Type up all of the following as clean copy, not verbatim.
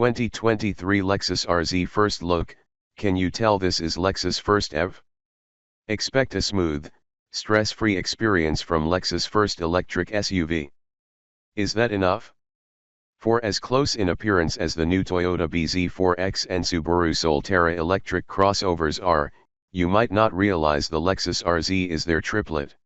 2023 Lexus RZ First Look. Can you tell this is Lexus First EV? Expect a smooth, stress-free experience from Lexus First electric SUV. Is that enough? For as close in appearance as the new Toyota bZ4X and Subaru Solterra electric crossovers are, you might not realize the Lexus RZ is their triplet.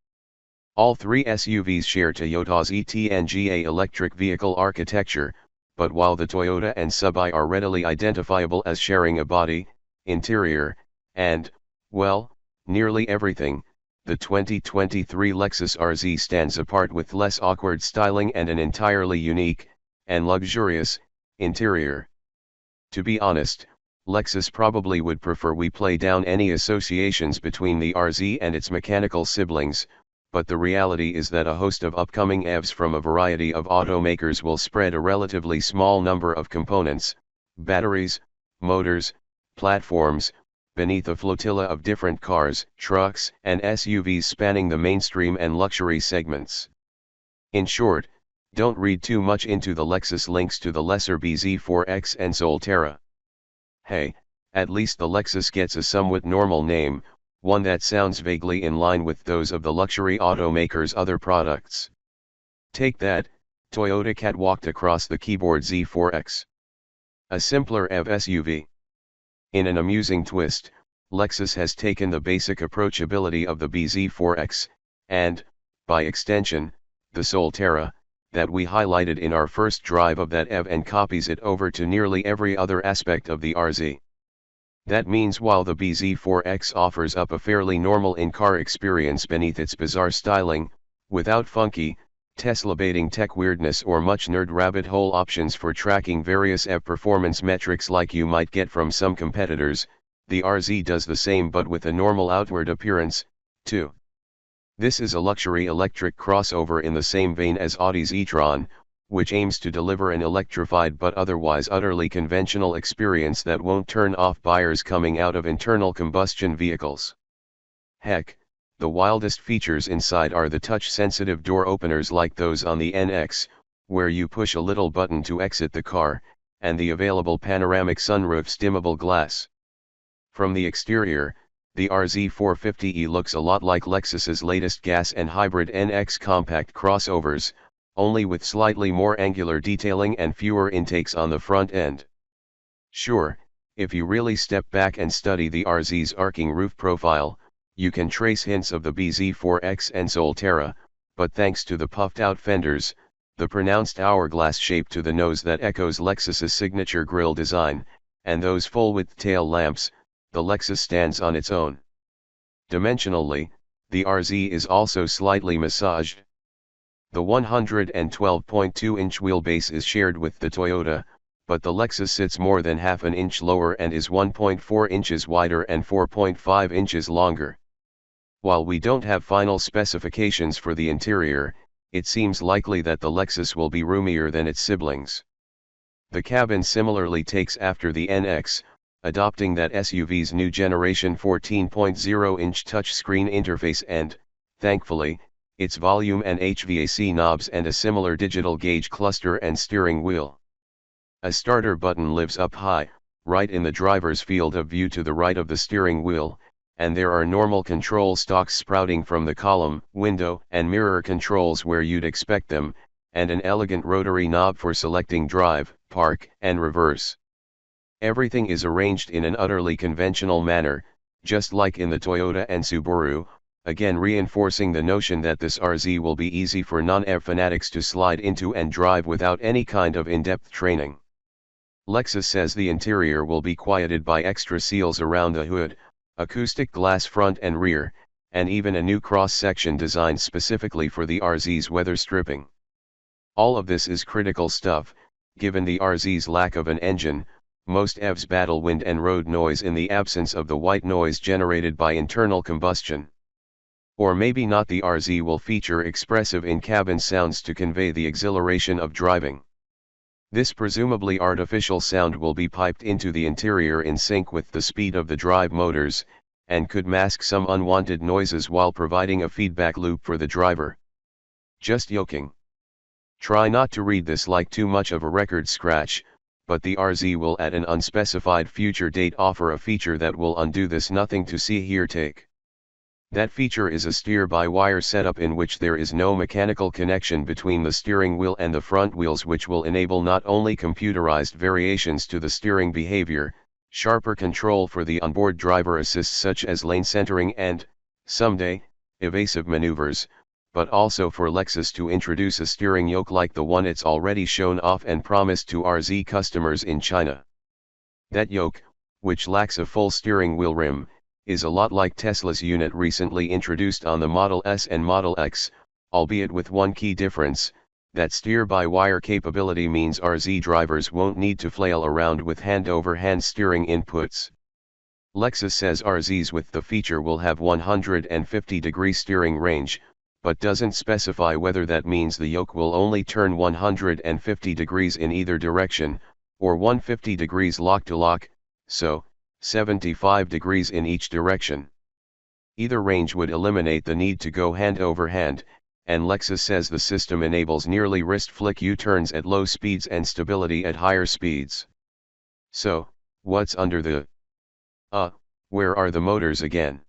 All three SUVs share Toyota's ETNGA electric vehicle architecture, but while the Toyota and Sub-i are readily identifiable as sharing a body, interior, and, well, nearly everything, the 2023 Lexus RZ stands apart with less awkward styling and an entirely unique, and luxurious, interior. To be honest, Lexus probably would prefer we play down any associations between the RZ and its mechanical siblings, but the reality is that a host of upcoming EVs from a variety of automakers will spread a relatively small number of components, batteries, motors, platforms, beneath a flotilla of different cars, trucks, and SUVs spanning the mainstream and luxury segments. In short, don't read too much into the Lexus links to the lesser bZ4X and Solterra. Hey, at least the Lexus gets a somewhat normal name, one that sounds vaguely in line with those of the luxury automaker's other products. Take that, Toyota catwalked across the keyboard Z4X. A simpler EV SUV. In an amusing twist, Lexus has taken the basic approachability of the bZ4X, and, by extension, the Solterra, that we highlighted in our first drive of that EV and copies it over to nearly every other aspect of the RZ. That means while the bZ4X offers up a fairly normal in-car experience beneath its bizarre styling, without funky, Tesla-baiting tech weirdness or much nerd rabbit hole options for tracking various EV performance metrics like you might get from some competitors, the RZ does the same but with a normal outward appearance, too. This is a luxury electric crossover in the same vein as Audi's e-tron, which aims to deliver an electrified but otherwise utterly conventional experience that won't turn off buyers coming out of internal combustion vehicles. Heck, the wildest features inside are the touch-sensitive door openers like those on the NX, where you push a little button to exit the car, and the available panoramic sunroof's dimmable glass. From the exterior, the RZ450e looks a lot like Lexus's latest gas and hybrid NX compact crossovers, only with slightly more angular detailing and fewer intakes on the front end. Sure, if you really step back and study the RZ's arcing roof profile, you can trace hints of the bZ4X and Solterra, but thanks to the puffed-out fenders, the pronounced hourglass shape to the nose that echoes Lexus's signature grille design, and those full-width tail lamps, the Lexus stands on its own. Dimensionally, the RZ is also slightly massaged. The 112.2-inch wheelbase is shared with the Toyota, but the Lexus sits more than half an inch lower and is 1.4 inches wider and 4.5 inches longer. While we don't have final specifications for the interior, it seems likely that the Lexus will be roomier than its siblings. The cabin similarly takes after the NX, adopting that SUV's new generation 14.0-inch touchscreen interface and, thankfully, its volume and HVAC knobs and a similar digital gauge cluster and steering wheel. A starter button lives up high, right in the driver's field of view to the right of the steering wheel, and there are normal control stalks sprouting from the column, window, and mirror controls where you'd expect them, and an elegant rotary knob for selecting drive, park, and reverse. Everything is arranged in an utterly conventional manner, just like in the Toyota and Subaru, again reinforcing the notion that this RZ will be easy for non-EV fanatics to slide into and drive without any kind of in-depth training. Lexus says the interior will be quieted by extra seals around the hood, acoustic glass front and rear, and even a new cross-section designed specifically for the RZ's weather stripping. All of this is critical stuff, given the RZ's lack of an engine. Most EVs battle wind and road noise in the absence of the white noise generated by internal combustion. Or maybe not, the RZ will feature expressive in-cabin sounds to convey the exhilaration of driving. This presumably artificial sound will be piped into the interior in sync with the speed of the drive motors, and could mask some unwanted noises while providing a feedback loop for the driver. Just joking. Try not to read this like too much of a record scratch, but the RZ will at an unspecified future date offer a feature that will undo this. Nothing to see here. Take. That feature is a steer-by-wire setup in which there is no mechanical connection between the steering wheel and the front wheels, which will enable not only computerized variations to the steering behavior, sharper control for the onboard driver assists such as lane centering and, someday, evasive maneuvers, but also for Lexus to introduce a steering yoke like the one it's already shown off and promised to RZ customers in China. That yoke, which lacks a full steering wheel rim, is a lot like Tesla's unit recently introduced on the Model S and Model X, albeit with one key difference: that steer-by-wire capability means RZ drivers won't need to flail around with hand-over-hand steering inputs. Lexus says RZs with the feature will have 150-degree steering range, but doesn't specify whether that means the yoke will only turn 150 degrees in either direction, or 150 degrees lock-to-lock, so 75 degrees in each direction. Either range would eliminate the need to go hand over hand, and Lexus says the system enables nearly wrist-flick U-turns at low speeds and stability at higher speeds. So, what's under the where are the motors again?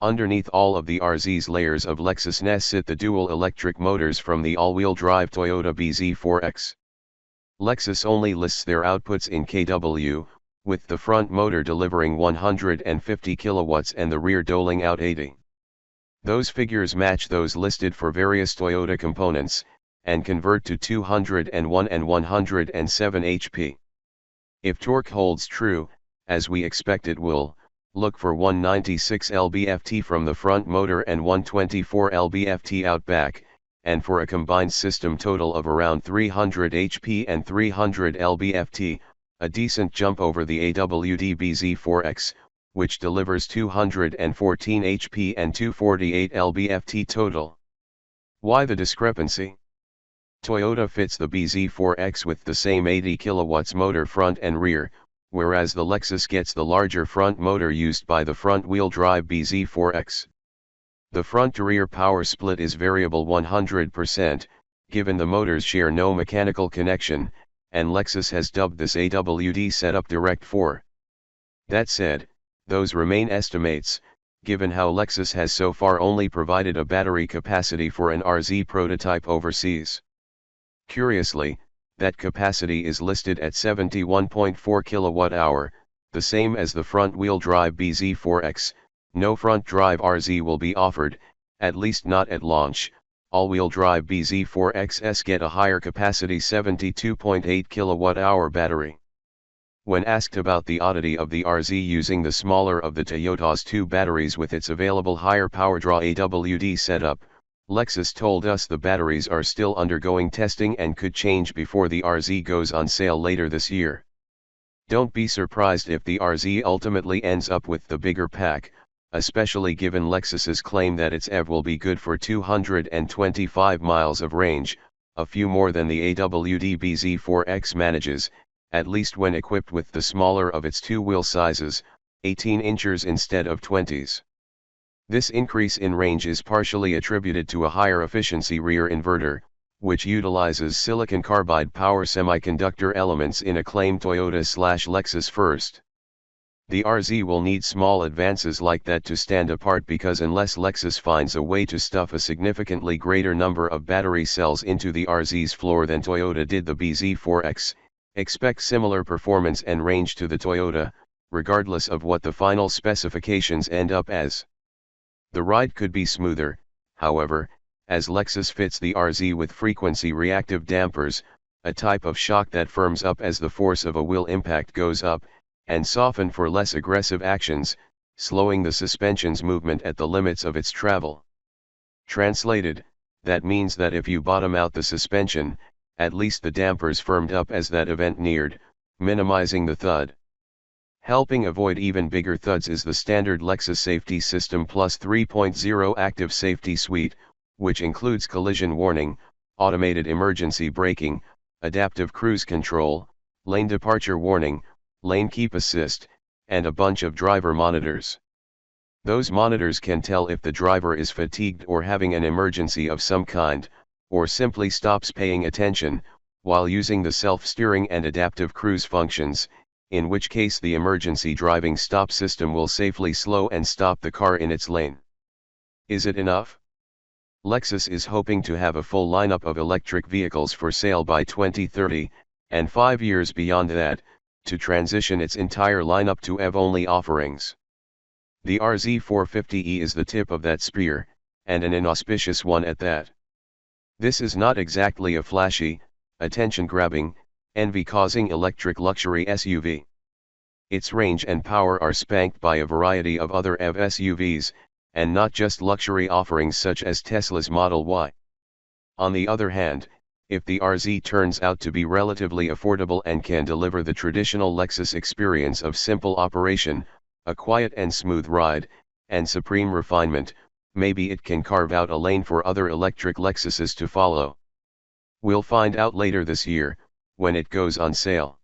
Underneath all of the RZ's layers of Lexusness sit the dual electric motors from the all-wheel drive Toyota BZ4X. Lexus only lists their outputs in kW, with the front motor delivering 150 kilowatts and the rear doling out 80. Those figures match those listed for various Toyota components, and convert to 201 and 107 HP. If torque holds true, as we expect it will, look for 196 lb-ft from the front motor and 124 lb-ft out back, and for a combined system total of around 300 HP and 300 lb-ft, a decent jump over the AWD BZ4X, which delivers 214 HP and 248 lb-ft total. Why the discrepancy? Toyota fits the BZ4X with the same 80 kilowatts motor front and rear, whereas the Lexus gets the larger front motor used by the front-wheel drive BZ4X. The front-to-rear power split is variable 100%, given the motors share no mechanical connection, and Lexus has dubbed this AWD setup Direct 4. That said, those remain estimates, given how Lexus has so far only provided a battery capacity for an RZ prototype overseas. Curiously, that capacity is listed at 71.4 kWh, the same as the front-wheel drive BZ4X. No front-drive RZ will be offered, at least not at launch. All-wheel drive BZ4Xs get a higher capacity 72.8 kWh battery. When asked about the oddity of the RZ using the smaller of the Toyota's two batteries with its available higher power draw AWD setup, Lexus told us the batteries are still undergoing testing and could change before the RZ goes on sale later this year. Don't be surprised if the RZ ultimately ends up with the bigger pack, especially given Lexus's claim that its EV will be good for 225 miles of range, a few more than the AWD BZ4X manages, at least when equipped with the smaller of its two wheel sizes, 18 inches instead of 20s. This increase in range is partially attributed to a higher efficiency rear inverter, which utilizes silicon carbide power semiconductor elements in a claimed Toyota/Lexus first. The RZ will need small advances like that to stand apart, because unless Lexus finds a way to stuff a significantly greater number of battery cells into the RZ's floor than Toyota did the BZ4X, expect similar performance and range to the Toyota, regardless of what the final specifications end up as. The ride could be smoother, however, as Lexus fits the RZ with frequency reactive dampers, a type of shock that firms up as the force of a wheel impact goes up, and soften for less aggressive actions, slowing the suspension's movement at the limits of its travel. Translated, that means that if you bottom out the suspension, at least the dampers firmed up as that event neared, minimizing the thud. Helping avoid even bigger thuds is the standard Lexus Safety System Plus 3.0 Active Safety Suite, which includes collision warning, automated emergency braking, adaptive cruise control, lane departure warning, lane keep assist, and a bunch of driver monitors. Those monitors can tell if the driver is fatigued or having an emergency of some kind, or simply stops paying attention, while using the self-steering and adaptive cruise functions, in which case the emergency driving stop system will safely slow and stop the car in its lane. Is it enough? Lexus is hoping to have a full lineup of electric vehicles for sale by 2030, and 5 years beyond that, to transition its entire lineup to EV-only offerings. The RZ450e is the tip of that spear, and an inauspicious one at that. This is not exactly a flashy, attention-grabbing, envy-causing electric luxury SUV. Its range and power are spanked by a variety of other EV SUVs, and not just luxury offerings such as Tesla's Model Y. On the other hand, if the RZ turns out to be relatively affordable and can deliver the traditional Lexus experience of simple operation, a quiet and smooth ride, and supreme refinement, maybe it can carve out a lane for other electric Lexuses to follow. We'll find out later this year, when it goes on sale.